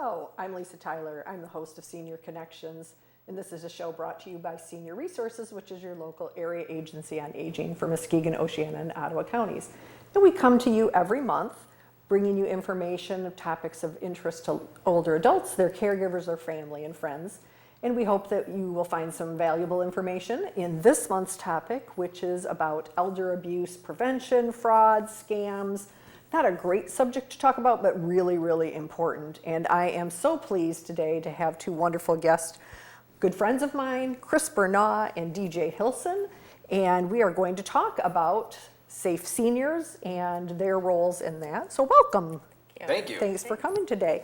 Hello, I'm Lisa Tyler. I'm the host of Senior Connections, and this is a show brought to you by Senior Resources, which is your local area agency on aging for Muskegon, Oceana, and Ottawa counties. And we come to you every month, bringing you information of topics of interest to older adults, their caregivers, their family, and friends. And we hope that you will find some valuable information in this month's topic, which is about elder abuse prevention, fraud, scams. Not a great subject to talk about, but really, really important. And I am so pleased today to have two wonderful guests, good friends of mine, Chris Burnaw and DJ Hilson. And we are going to talk about SafeSeniors and their roles in that. So welcome. Thank you. Thanks for coming today.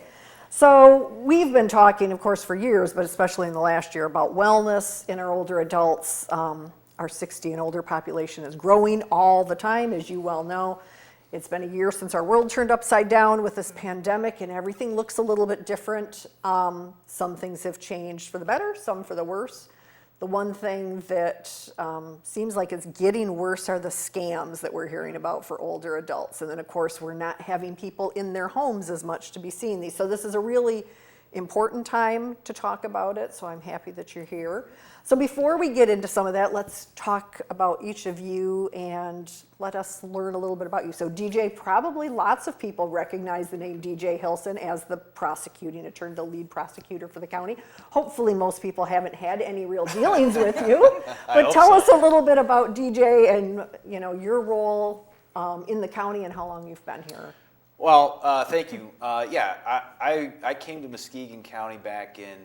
So we've been talking, of course, for years, but especially in the last year, about wellness in our older adults. Our 60 and older population is growing all the time, as you well know. It's been a year since our world turned upside down with this pandemic, and everything looks a little bit different. Some things have changed for the better, some for the worse. The one thing that seems like it's getting worse are the scams that we're hearing about for older adults. And then, of course, we're not having people in their homes as much to be seeing these. So this is a really important time to talk about it, so I'm happy that you're here. So before we get into some of that, let's talk about each of you and let us learn a little bit about you. So DJ, probably lots of people recognize the name DJ Hilson as the prosecuting attorney, the lead prosecutor for the county. Hopefully most people haven't had any real dealings with you, but tell us a little bit about DJ and your role in the county and how long you've been here. Well, thank you. I came to Muskegon County back in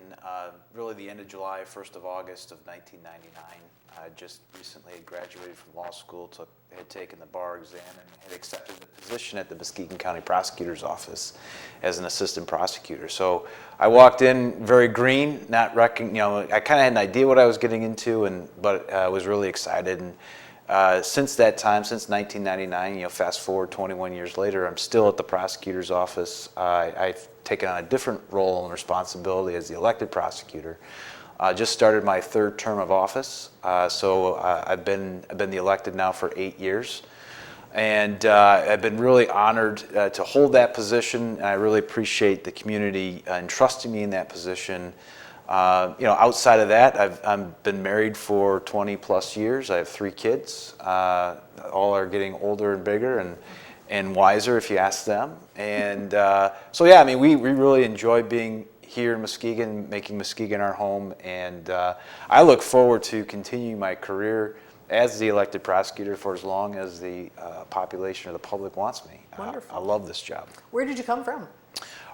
really the end of July, 1st of August of 1999. I just recently had graduated from law school, had taken the bar exam, and had accepted the position at the Muskegon County Prosecutor's Office as an assistant prosecutor. So I walked in very green, not I kind of had an idea what I was getting into, but I was really excited. And since that time, since 1999, fast forward 21 years later, I'm still at the prosecutor's office. I've taken on a different role and responsibility as the elected prosecutor. Just started my third term of office, so I've been the elected now for 8 years, and I've been really honored to hold that position. And I really appreciate the community entrusting me in that position. Outside of that, I've been married for 20 plus years. I have 3 kids. All are getting older and bigger and wiser if you ask them. And we really enjoy being here in Muskegon, making Muskegon our home. And I look forward to continuing my career as the elected prosecutor for as long as the population or the public wants me. Wonderful. I love this job. Where did you come from?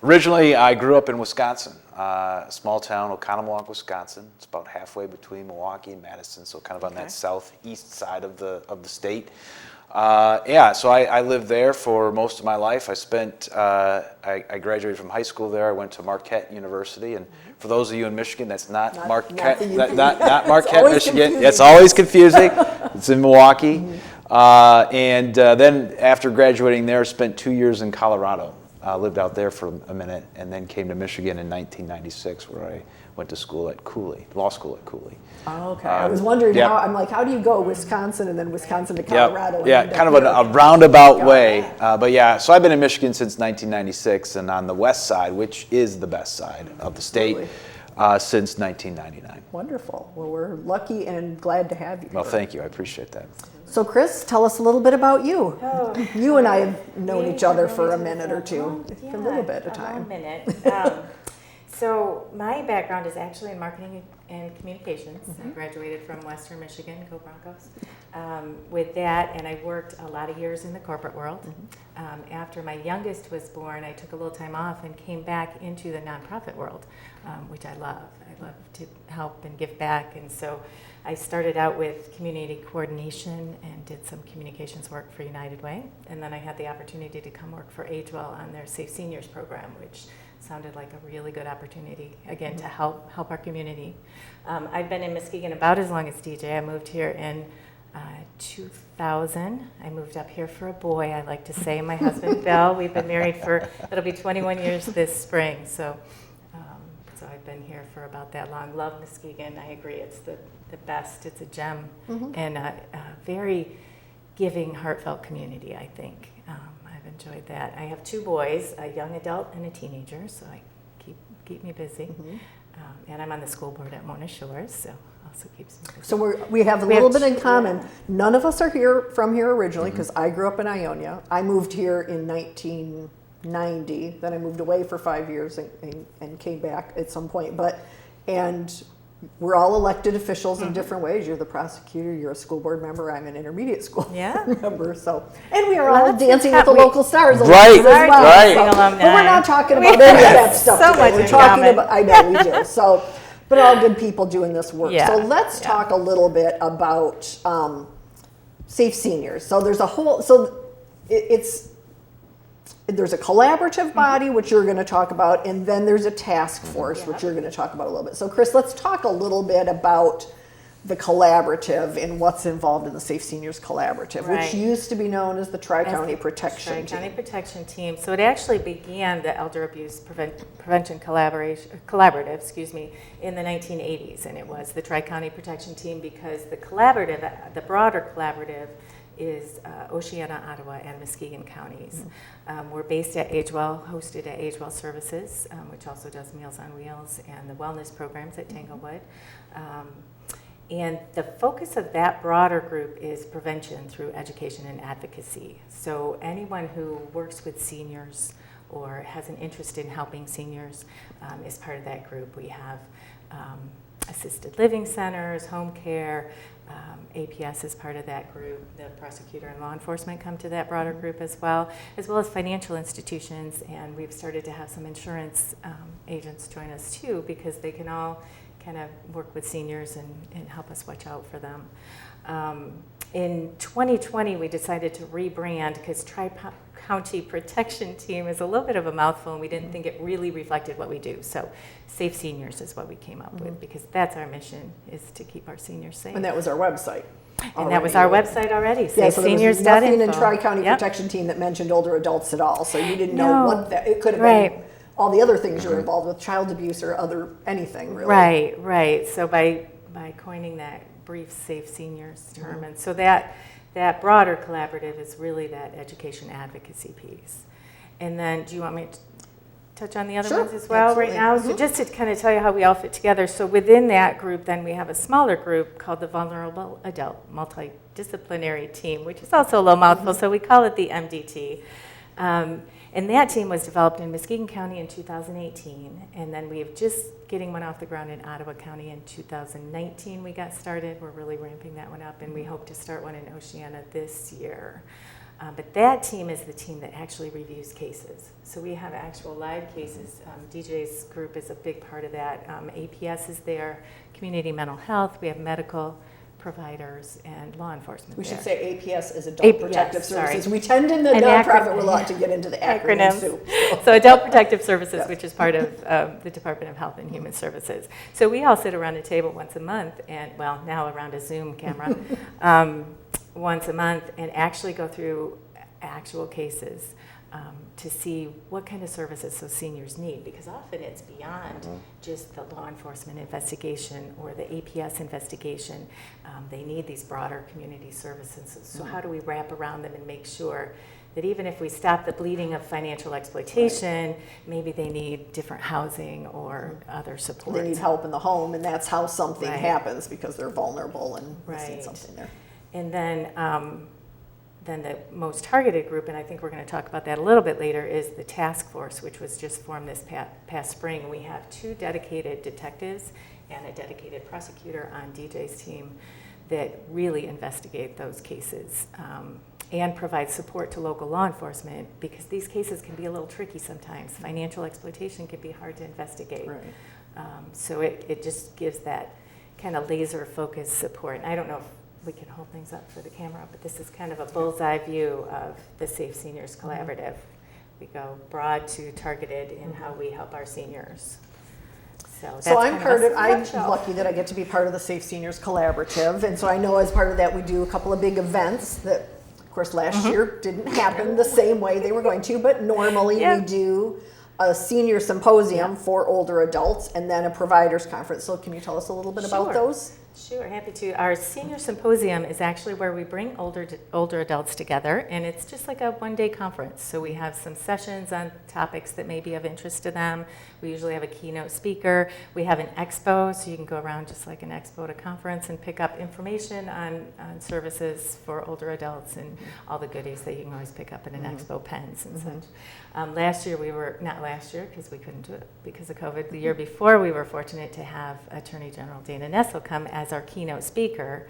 Originally, I grew up in Wisconsin, a small town, Oconomowoc, Wisconsin. It's about halfway between Milwaukee and Madison, so kind of on that southeast side of the state. So I lived there for most of my life. I graduated from high school there. I went to Marquette University, and for those of you in Michigan, that's not Marquette, not Marquette, Michigan. It's always confusing. It's in Milwaukee. Then after graduating there, spent 2 years in Colorado. Lived out there for a minute, and then came to Michigan in 1996, where I went to school at Cooley, law school at Cooley. Oh, okay. I was wondering how do you go Wisconsin and then Wisconsin to Colorado? Kind of a roundabout way. So I've been in Michigan since 1996, and on the west side, which is the best side of the state, since 1999. Wonderful. Well, we're lucky and glad to have you. Well, thank you. I appreciate that. So, Chris, tell us a little bit about you. Oh, you and I have known each other for a minute or two, a little bit of time. A minute. So my background is actually in marketing and communications. I graduated from Western Michigan, go Broncos. With that, and I worked a lot of years in the corporate world. After my youngest was born, I took a little time off and came back into the nonprofit world, which I love. I love to help and give back, and so I started out with community coordination and did some communications work for United Way, and then I had the opportunity to come work for AgeWell on their SafeSeniors program, which sounded like a really good opportunity, again, to help our community. I've been in Muskegon about as long as DJ. I moved here in 2000. I moved up here for a boy, I like to say, my husband Bill. We've been married it'll be 21 years this spring, so I've been here for about that long. Love Muskegon. I agree, it's the best. It's a gem and a very giving, heartfelt community, I think. I've enjoyed that. I have 2 boys, a young adult and a teenager, so I keep keep me busy. And I'm on the school board at Mona Shores, so also keeps me busy. So we have a little bit in common. None of us are from here originally, because I grew up in Ionia. I moved here in 1990. Then I moved away for 5 years and came back at some point. And we're all elected officials in different ways. You're the prosecutor, you're a school board member, I'm an intermediate school member. So, and we are all dancing with the local stars Right, as well. right. So, but we're not talking about any of that stuff today. We're talking about, I know we do. So, but all good people doing this work. So let's talk a little bit about SafeSeniors. So there's a whole, there's a collaborative body, which you're going to talk about, and then there's a task force, which you're going to talk about a little bit. So Chris, let's talk a little bit about the collaborative and what's involved in the SafeSeniors Collaborative, which used to be known as the Tri-County Protection Team. Tri-County Protection Team. So it actually began the Elder Abuse Prevention Collaborative, in the 1980s, and it was the Tri-County Protection Team because the collaborative, the broader collaborative, is Oceana, Ottawa, and Muskegon counties. We're based at Agewell, hosted at Agewell Services, which also does Meals on Wheels and the wellness programs at Tanglewood. And the focus of that broader group is prevention through education and advocacy. So anyone who works with seniors or has an interest in helping seniors is part of that group. We have assisted living centers, home care, APS is part of that group. The prosecutor and law enforcement come to that broader group as well as financial institutions, and we've started to have some insurance agents join us too, because they can all kind of work with seniors and help us watch out for them. In 2020, we decided to rebrand because Tri-County Protection Team is a little bit of a mouthful, and we didn't think it really reflected what we do. So SafeSeniors is what we came up with, because that's our mission, is to keep our seniors safe. And that was our website. And that was our website already, Yeah, so there was nothing in SafeSeniors.info. Tri-County Protection Team that mentioned older adults at all. So you didn't know what that, it could have been all the other things you're involved with, child abuse or anything really. Right. So by coining that brief SafeSeniors term, and so that broader collaborative is really that education advocacy piece. And then, do you want me to touch on the other ones as well right now? So just to kind of tell you how we all fit together. So within that group, then we have a smaller group called the Vulnerable Adult Multi-Disciplinary Team, which is also a little mouthful, so we call it the MDT. And that team was developed in Muskegon County in 2018, and then we have just getting one off the ground in Ottawa County in 2019. We got started. We're really ramping that one up, and we hope to start one in Oceana this year. But that team is the team that actually reviews cases. So we have actual live cases. DJ's group is a big part of that. APS is there, community mental health. We have medical providers and law enforcement. We should say APS is Adult Protective Services. Sorry. We tend in the nonprofit world to get into the acronyms too. So Adult Protective Services, which is part of the Department of Health and Human Services. So we all sit around a table once a month, and well, now around a Zoom camera, once a month, and actually go through actual cases to see what kind of services those seniors need, because often it's beyond just the law enforcement investigation or the APS investigation. They need these broader community services. So how do we wrap around them and make sure that even if we stop the bleeding of financial exploitation, maybe they need different housing or other support. They need help in the home, and that's how something happens, because they're vulnerable and missing something there. And then the most targeted group, and I think we're going to talk about that a little bit later, is the task force, which was just formed this past spring. We have 2 dedicated detectives and a dedicated prosecutor on DJ's team that really investigate those cases and provide support to local law enforcement, because these cases can be a little tricky sometimes. Financial exploitation can be hard to investigate. So it just gives that kind of laser focused support. And I don't know if we can hold things up for the camera, but this is kind of a bullseye view of the SafeSeniors Collaborative. We go broad to targeted in how we help our seniors. So I'm lucky that I get to be part of the SafeSeniors Collaborative, and so I know as part of that we do a couple of big events that, of course, last year didn't happen the same way they were going to, but normally we do a senior symposium for older adults and then a providers conference. So can you tell us a little bit about those? Sure, happy to. Our senior symposium is actually where we bring older adults together, and it's just like a one-day conference. So we have some sessions on topics that may be of interest to them. We usually have a keynote speaker. We have an expo, so you can go around just like an expo at a conference and pick up information on services for older adults and all the goodies that you can always pick up in an expo, pens and such. Last year not last year because we couldn't do it because of COVID. The year before we were fortunate to have Attorney General Dana Nessel come as our keynote speaker.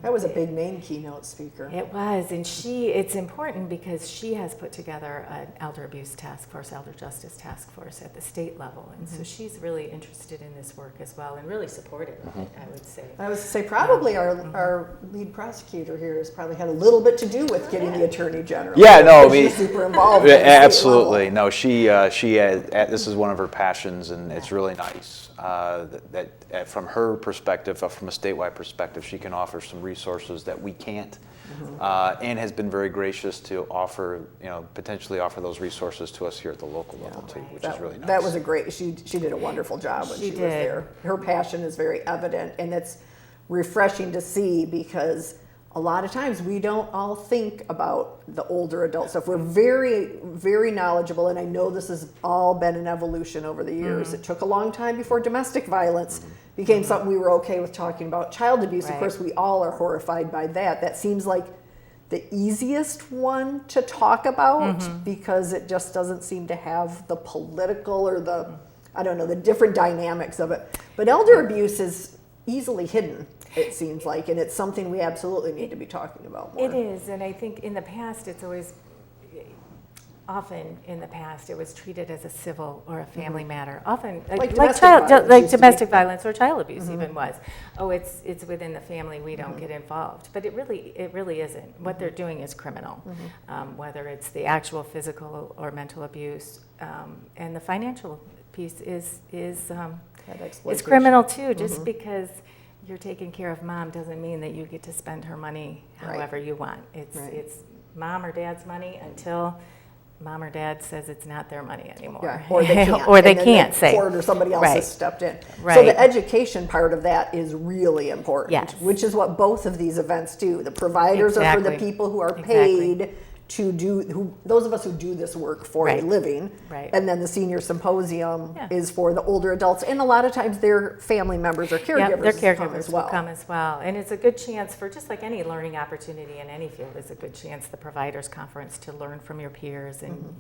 That was a big name keynote speaker. It was, and it's important because she has put together an elder abuse task force, elder justice task force at the state level, and so she's really interested in this work as well and really supportive of it, I would say. I was to say probably our lead prosecutor here has probably had a little bit to do with getting the Attorney General. Yeah, no, she's super involved. At the state absolutely. level. No, she has, this is one of her passions, and it's really nice that from her perspective, from a statewide perspective, she can offer some resources that we can't, and has been very gracious to offer, potentially offer those resources to us here at the local level too, which is really nice. That was a great. She did a wonderful job when she was there. Her passion is very evident, and it's refreshing to see because a lot of times we don't all think about the older adult stuff. We're very, very knowledgeable, and I know this has all been an evolution over the years. It took a long time before domestic violence became something we were okay with talking about. Child abuse, of course, we all are horrified by that. That seems like the easiest one to talk about because it just doesn't seem to have the political or the, the different dynamics of it. But elder abuse is easily hidden, it seems like, and it's something we absolutely need to be talking about more. It is, and I think in the past often in the past it was treated as a civil or a family matter. Often like domestic violence or child abuse even was. Oh, it's within the family, we don't get involved. But it really isn't. What they're doing is criminal, whether it's the actual physical or mental abuse, and the financial piece is criminal too. Just because you're taking care of mom doesn't mean that you get to spend her money however you want. It's mom or dad's money until mom or dad says it's not their money anymore. Yeah, or they can't. Or they can't say. Court or somebody else has stepped in. Right. So the education part of that is really important, Yes. which is what both of these events do. The providers are for the people who are paid to do, those of us who do this work for a living. Right. And then the senior symposium is for the older adults. And a lot of times their family members or caregivers, their caregivers will come as well. And it's a good chance for, just like any learning opportunity in any field, is a good chance, the Providers Conference, to learn from your peers. And,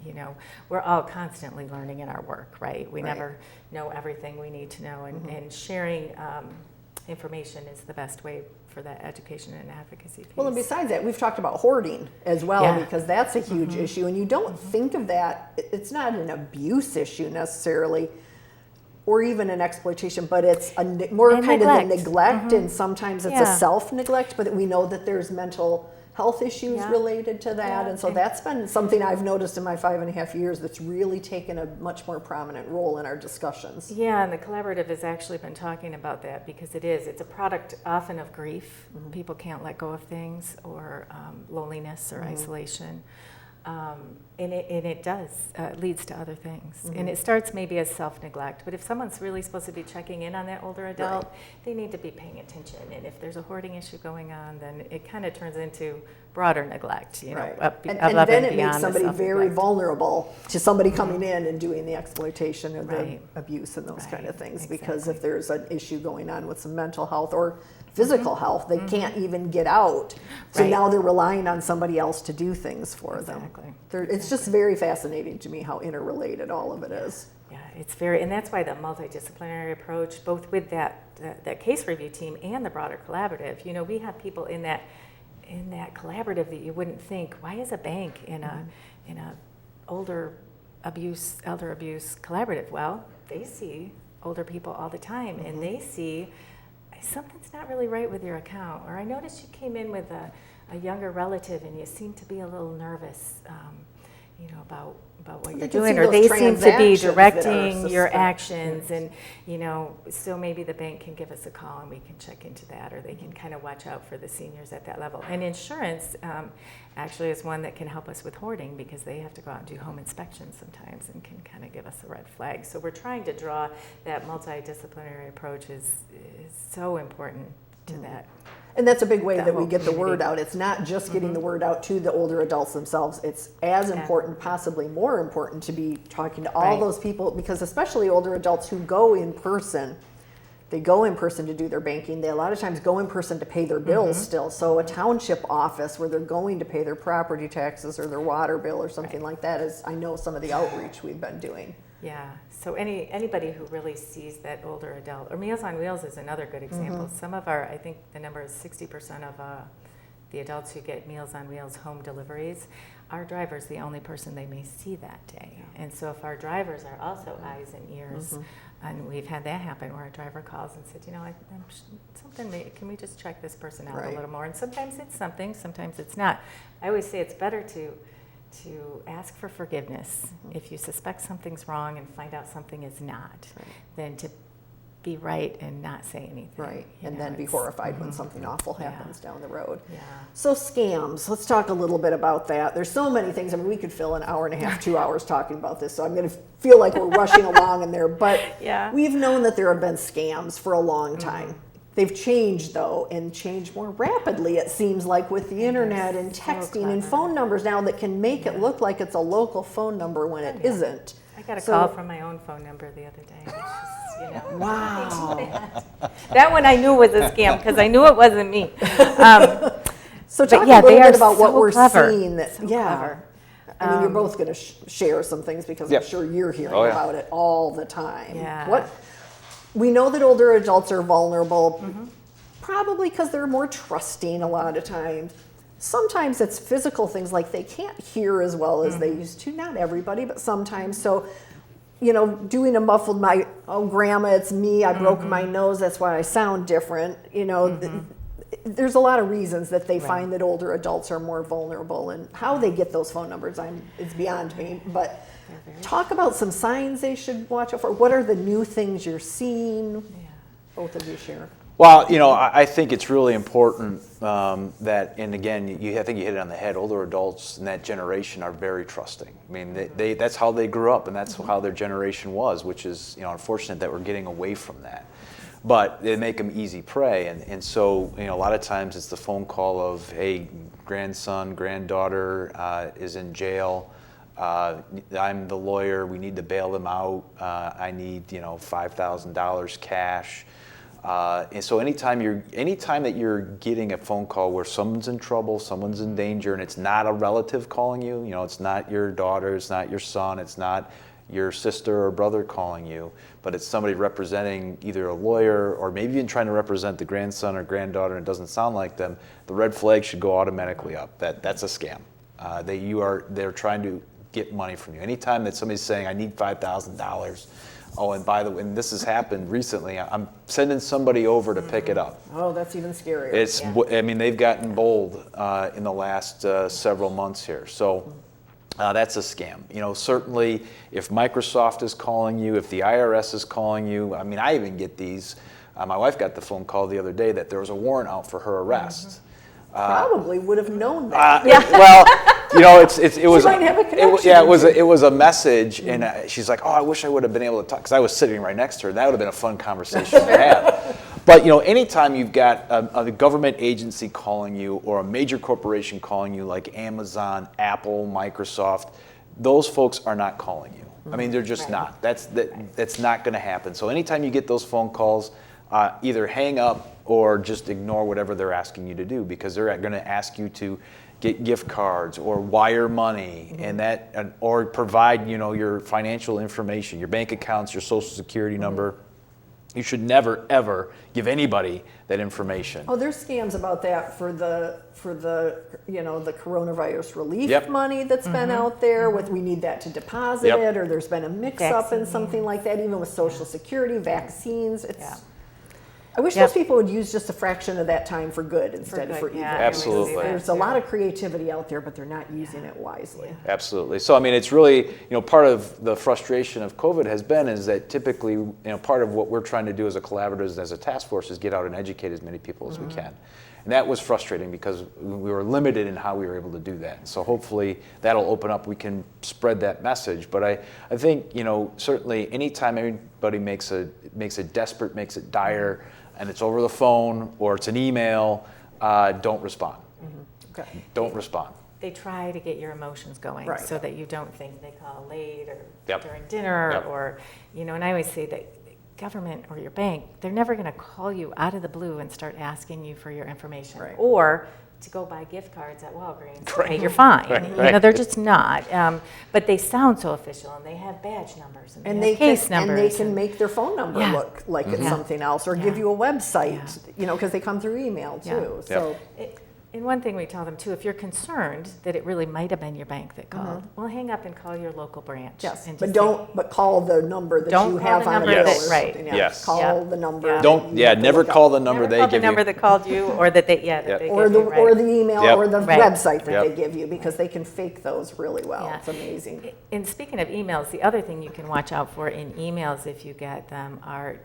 we're all constantly learning in our work, right? We never know everything we need to know. And sharing information is the best way for that education and advocacy piece. Well, and besides that, we've talked about hoarding as well, because that's a huge issue. And you don't think of that, it's not an abuse issue necessarily, or even an exploitation, but it's more kind of a neglect, and sometimes it's a self-neglect, but we know that there's mental health issues related to that. And so that's been something I've noticed in my 5.5 years that's really taken a much more prominent role in our discussions. Yeah, and the collaborative has actually been talking about that because it's a product often of grief. People can't let go of things, or loneliness or isolation. And it leads to other things. And it starts maybe as self-neglect, but if someone's really supposed to be checking in on that older adult, they need to be paying attention. And if there's a hoarding issue going on, then it kind of turns into broader neglect, and above then and it makes beyond somebody the very vulnerable to somebody coming in and doing the exploitation or the abuse and those kind of things. Because if there's an issue going on with some mental health or physical health, they can't even get out. So now they're relying on somebody else to do things for them. It's just very fascinating to me how interrelated all of it is. Yeah, it's very, and that's why the multidisciplinary approach, both with that case review team and the broader collaborative, we have people in that collaborative that you wouldn't think, why is a bank in a elder abuse collaborative? Well, they see older people all the time, and they see something's not really right with your account, or I noticed you came in with a younger relative and you seem to be a little nervous. about what They you're can doing, see or those they seem to be transactions that are directing your suspect. actions, and so maybe the bank can give us a call and we can check into that, or they can kind of watch out for the seniors at that level. And insurance actually is one that can help us with hoarding, because they have to go out and do home inspections sometimes and can kind of give us a red flag. So we're trying to draw that multidisciplinary approach is so important to that. And that's a big way That that we whole get the word community. out. It's not just getting the word out to the older adults themselves. It's as important, possibly more important, to be talking to all Right. those people, because especially older adults who go in person, they go in person to do their banking. They a lot of times go in person to pay their bills still. So a township office where they're going to pay their property taxes or their water bill or something like that is, I know, some of the outreach we've been doing. Yeah, so anybody who really sees that older adult, or Meals on Wheels is another good example. Some of our, I think the number is 60% of the adults who get Meals on Wheels home deliveries, our driver's the only person they may see that day. And so if our drivers are also eyes and ears, and we've had that happen where a driver calls and said, can we just check this person out a little more? And sometimes it's something, sometimes it's not. I always say it's better to ask for forgiveness if you suspect something's wrong and find out something is not, than to be right and not say anything. Right, and then be horrified when something awful happens down the road. Yeah. So scams, let's talk a little bit about that. There's so many things. I mean, we could fill an hour and a half, 2 hours talking about this, so I'm going to feel like we're rushing along in there. But we've known that there have been scams for a long time. They've changed, though, and changed more rapidly, it seems like, with the internet and texting and phone numbers now that can make it look like it's a local phone number when it isn't. I got a call from my own phone number the other day. Which is, Wow. That one I knew was a scam because I knew it wasn't me. So talk yeah, a little they bit are about what so we're clever. seeing. That, So clever. I mean, you're both going to share some things because I'm sure you're hearing about it all the time. Yeah. We know that older adults are vulnerable, probably because they're more trusting a lot of times. Sometimes it's physical things, like they can't hear as well as they used to. Not everybody, but sometimes. So, doing a muffled, grandma, it's me, I broke my nose, that's why I sound different. There's a lot of reasons that they find that older adults are more vulnerable, and how they get those phone numbers, it's beyond me. But talk about some signs they should watch out for. What are the new things you're seeing? Both of you share. Well, I think it's really important that, and again, I think you hit it on the head. Older adults in that generation are very trusting. I mean, that's how they grew up, and that's how their generation was, which is unfortunate that we're getting away from that. But they make them easy prey, and so a lot of times it's the phone call of, hey, grandson, granddaughter is in jail. I'm the lawyer. We need to bail them out. I need $5,000 cash. And so anytime that you're getting a phone call where someone's in trouble, someone's in danger, and it's not a relative calling you, it's not your daughter, it's not your son, it's not your sister or brother calling you, but it's somebody representing either a lawyer or maybe even trying to represent the grandson or granddaughter, and it doesn't sound like them, the red flag should go automatically up. That's a scam. They're trying to get money from you. Anytime that somebody's saying, I need $5,000, oh, and by the way, and this has happened recently, I'm sending somebody over to pick it up. Oh, that's even scarier. I mean, they've gotten bold in the last several months here. So that's a scam. Certainly if Microsoft is calling you, if the IRS is calling you, I mean, I even get these. My wife got the phone call the other day that there was a warrant out for her arrest. Probably would have known that. Well, it was. might have a connection. It was a message, and she's like, "Oh, I wish I would have been able to talk," because I was sitting right next to her. That would have been a fun conversation to have. But anytime you've got a government agency calling you or a major corporation calling you, like Amazon, Apple, Microsoft, those folks are not calling you. I mean, they're just not. That's not going to happen. So anytime you get those phone calls, either hang up or just ignore whatever they're asking you to do, because they're going to ask you to get gift cards or wire money, and or provide your financial information, your bank accounts, your social security number. You should never ever give anybody that information. Oh, there's scams about that for the the coronavirus relief money that's been out there with, we need that to deposit it, or there's been a mix-up in something like that, even with Social Security, vaccines. It's, Yeah. I mean, it's, Yeah. it's I wish those people would use just a fraction of that time for good instead of for evil. Yeah, Absolutely. There's a lot of creativity out there, but they're not using it wisely. Absolutely. So, I mean, it's really, part of the frustration of COVID has been is that typically, part of what we're trying to do as a collaborative, as a task force, is get out and educate as many people as we can. And that was frustrating because we were limited in how we were able to do that. And so hopefully that'll open up, we can spread that message. But I think, certainly anytime anybody makes it desperate, makes it dire, and it's over the phone or it's an email, don't respond. Okay. Don't respond. They try to get your emotions going so that you don't think they call late or Yep. during dinner Yep. or, and I always say that government or your bank, they're never going to call you out of the blue and start asking you for your information or to go buy gift cards at Walgreens. Hey, you're fine. They're just not. But they sound so official, and they have badge numbers and they have case numbers. And they can make their phone number look like it's something else, or give you a website, because they come through email too. So. And one thing we tell them too, if you're concerned that it really might have been your bank that called, well, hang up and call your local branch. Yes, and but just but call the number that you have on a bill or something. Yes. Call the number. Never call the number never they call give the number you. that called you, or that they they or give the you, or the email or the Right. website that Yep. they give you, because they can fake those really well. Yeah. It's amazing. And speaking of emails, the other thing you can watch out for in emails if you get them are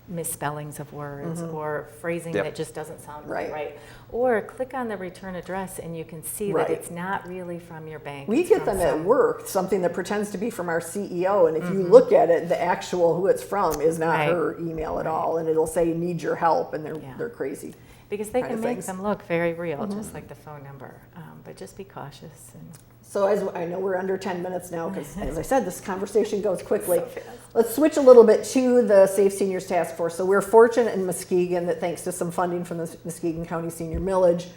misspellings of words or phrasing that just doesn't sound right. Or click on the return address and you can see that it's not really from your bank. We It's get from them at work, something that pretends to be from our CEO, and if you look at it, the actual who it's from is not her email at all, and it'll say need your help, and they're crazy. Because they kind can of make things. them look very real, just like the phone number. But just be cautious. And So as I know we're under 10 minutes now, because as I said, this conversation goes quickly. Let's switch a little bit to the Safe Seniors Task Force. So we're fortunate in Muskegon that thanks to some funding from the Muskegon County Senior Millage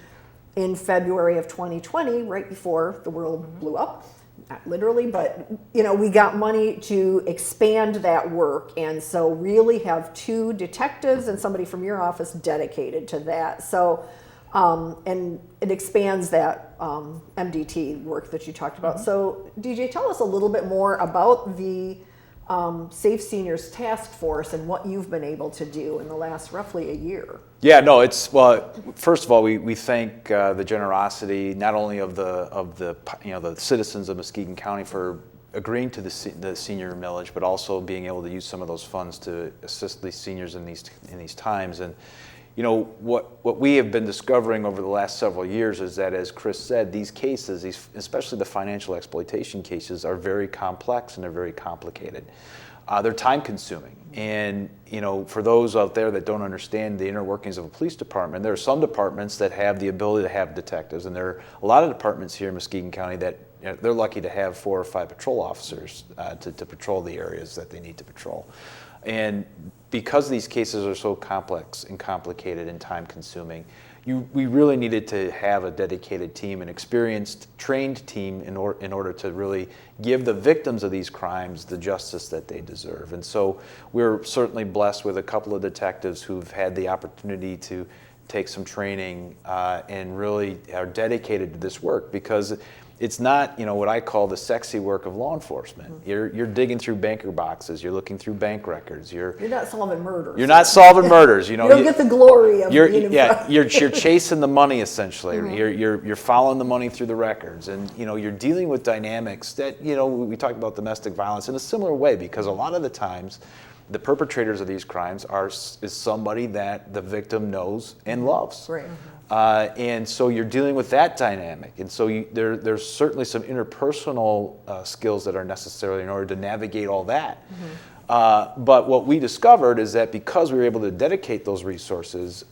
in February of 2020, right before the world blew up, not literally, but we got money to expand that work, and so really have 2 detectives and somebody from your office dedicated to that. So and it expands that MDT work that you talked about. So DJ, tell us a little bit more about the Safe Seniors Task Force and what you've been able to do in the last roughly a year. Yeah, no, first of all, we thank the generosity not only of the citizens of Muskegon County for agreeing to the senior millage, but also being able to use some of those funds to assist these seniors in these times. And what we have been discovering over the last several years is that, as Chris said, these cases, especially the financial exploitation cases, are very complex and they're very complicated. They're time consuming. And, for those out there that don't understand the inner workings of a police department, there are some departments that have the ability to have detectives, and there are a lot of departments here in Muskegon County that they're lucky to have 4 or 5 patrol officers to patrol the areas that they need to patrol. And because these cases are so complex and complicated and time consuming, we really needed to have a dedicated team, an experienced, trained team in order to really give the victims of these crimes the justice that they deserve. And so we're certainly blessed with a couple of detectives who've had the opportunity to take some training and really are dedicated to this work, because it's not, what I call the sexy work of law enforcement. You're digging through banker boxes. You're looking through bank records. You're not solving murders. You're not solving murders. You don't get the glory of you're chasing the money essentially. You're following the money through the records, and you're dealing with dynamics that we talked about domestic violence in a similar way, because a lot of the times the perpetrators of these crimes is somebody that the victim knows and loves. Right. And so you're dealing with that dynamic. And so there's certainly some interpersonal skills that are necessary in order to navigate all that. But what we discovered is that because we were able to dedicate those resources,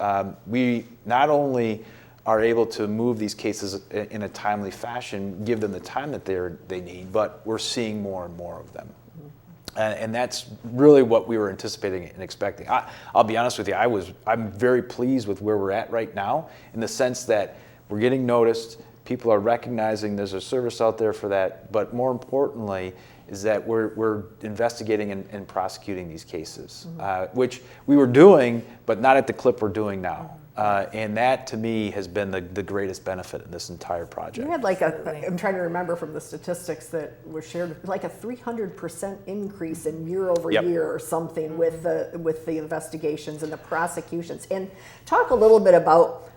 we not only are able to move these cases in a timely fashion, give them the time that they need, but we're seeing more and more of them. And that's really what we were anticipating and expecting. I'll be honest with you, I'm very pleased with where we're at right now, in the sense that we're getting noticed, people are recognizing there's a service out there for that, but more importantly is that we're investigating and prosecuting these cases, which we were doing, but not at the clip we're doing now. And that, to me, has been the greatest benefit in this entire project. You had like I'm trying to remember from the statistics that were shared, like a 300% increase in year over year or something with the investigations and the prosecutions. And talk a little bit about,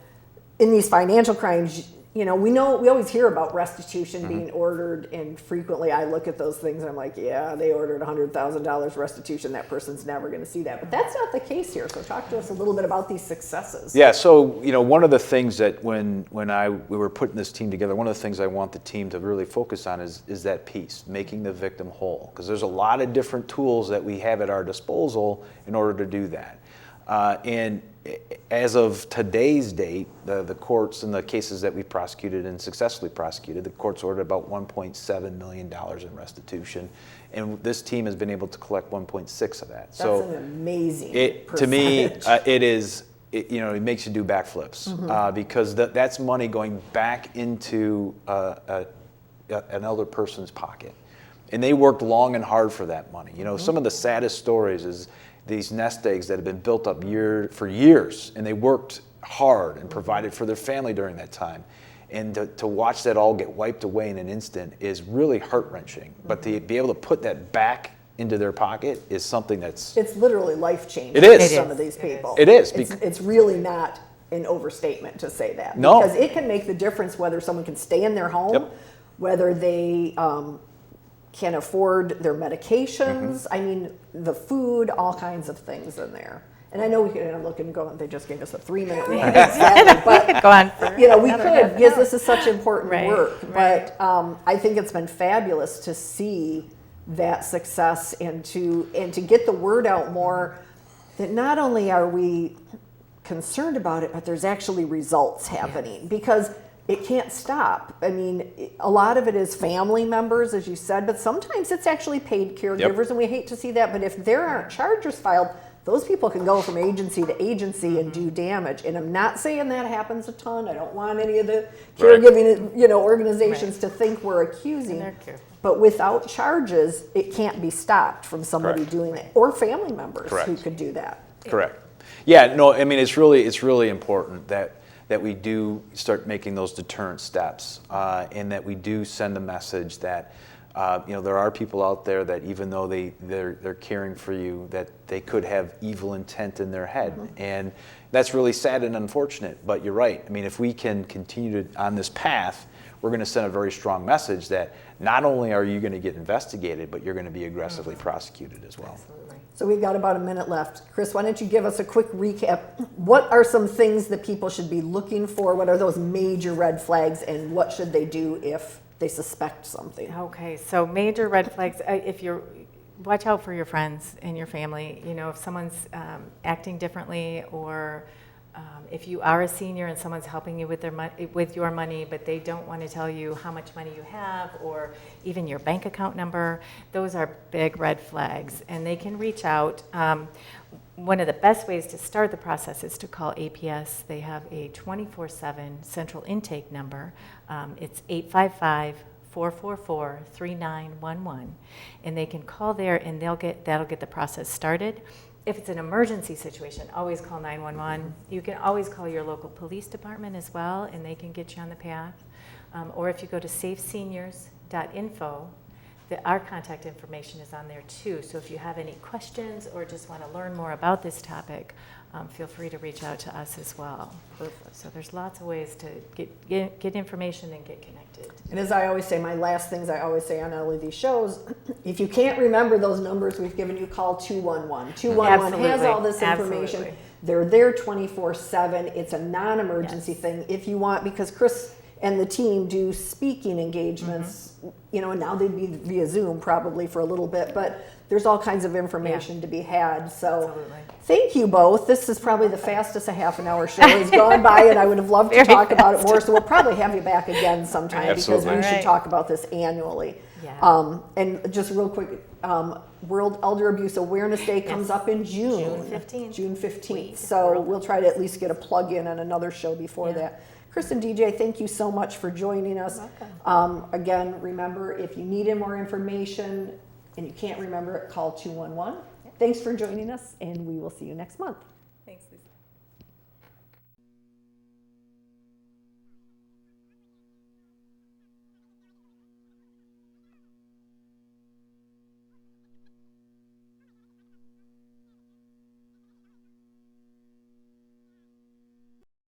in these financial crimes, we always hear about restitution being ordered, and frequently I look at those things and I'm like, yeah, they ordered $100,000 restitution. That person's never going to see that. But that's not the case here. So talk to us a little bit about these successes. Yeah, so one of the things that when we were putting this team together, one of the things I want the team to really focus on is that piece, making the victim whole. Because there's a lot of different tools that we have at our disposal in order to do that. And as of today's date, the courts in the cases that we prosecuted and successfully prosecuted, the courts ordered about $1.7 million in restitution, and this team has been able to collect 1.6 of that. That's an amazing percentage. To me, it makes you do backflips because that's money going back into an elder person's pocket, and they worked long and hard for that money. Some of the saddest stories is these nest eggs that have been built up for years, and they worked hard and provided for their family during that time. And to watch that all get wiped away in an instant is really heart-wrenching. But to be able to put that back into their pocket is something that's... It's literally life-changing It is. for some of these people. It is. It's really not an overstatement to say that. No. Because it can make the difference whether someone can stay in their home, whether they... can afford their medications, I mean, the food, all kinds of things in there. And I know we could look and go, they just gave us a 3-minute warning, but Go on for we could, because this is such important work. Right. But I think it's been fabulous to see that success and to get the word out more that not only are we concerned about it, but there's actually results happening because it can't stop. I mean, a lot of it is family members, as you said, but sometimes it's actually paid caregivers, and we hate to see that. But if there aren't charges filed, those people can go from agency to agency and do damage. And I'm not saying that happens a ton. I don't want any of the caregiving, organizations to think we're accusing. But without charges, it can't be stopped from somebody doing it, or family members who could do that. Correct. Yeah. No. I mean, it's really important that we do start making those deterrent steps, and that we do send a message that there are people out there that even though they're caring for you, that they could have evil intent in their head, and that's really sad and unfortunate. But you're right. I mean, if we can continue on this path, we're going to send a very strong message that not only are you going to get investigated, but you're going to be aggressively prosecuted as well. Absolutely. So we've got about a minute left. Chris, why don't you give us a quick recap? What are some things that people should be looking for? What are those major red flags, and what should they do if they suspect something? Okay, so major red flags, watch out for your friends and your family. If someone's acting differently, or if you are a senior and someone's helping you with your money, but they don't want to tell you how much money you have or even your bank account number, those are big red flags, and they can reach out. One of the best ways to start the process is to call APS. They have a 24/7 central intake number. It's 855-444-3911, and they can call there, and that'll get the process started. If it's an emergency situation, always call 911. You can always call your local police department as well, and they can get you on the path. Or if you go to SafeSeniors.info, our contact information is on there too. So if you have any questions or just want to learn more about this topic, feel free to reach out to us as well. Perfect. So there's lots of ways to get information and get connected. And as I always say, my last things I always say on all of these shows, if you can't remember those numbers we've given you, call 211. 211 has all this information. Absolutely. They're there 24/7. It's a non-emergency thing if you want, because Chris and the team do speaking engagements, and now they'd be via Zoom probably for a little bit, but there's all kinds of information to be had. So thank you both. This is probably the fastest a half an hour show has gone by, and I would have loved to talk about it more. So we'll probably have you back again sometime because we should talk about this annually. Yeah. And just real quick, World Elder Abuse Awareness Day comes up in June. June 15th. So we'll try to at least get a plug in on another show before that. Chris and DJ, thank you so much for joining us. Again, remember, if you need more information and you can't remember it, call 211. Thanks for joining us, and we will see you next month. Thanks, Lisa.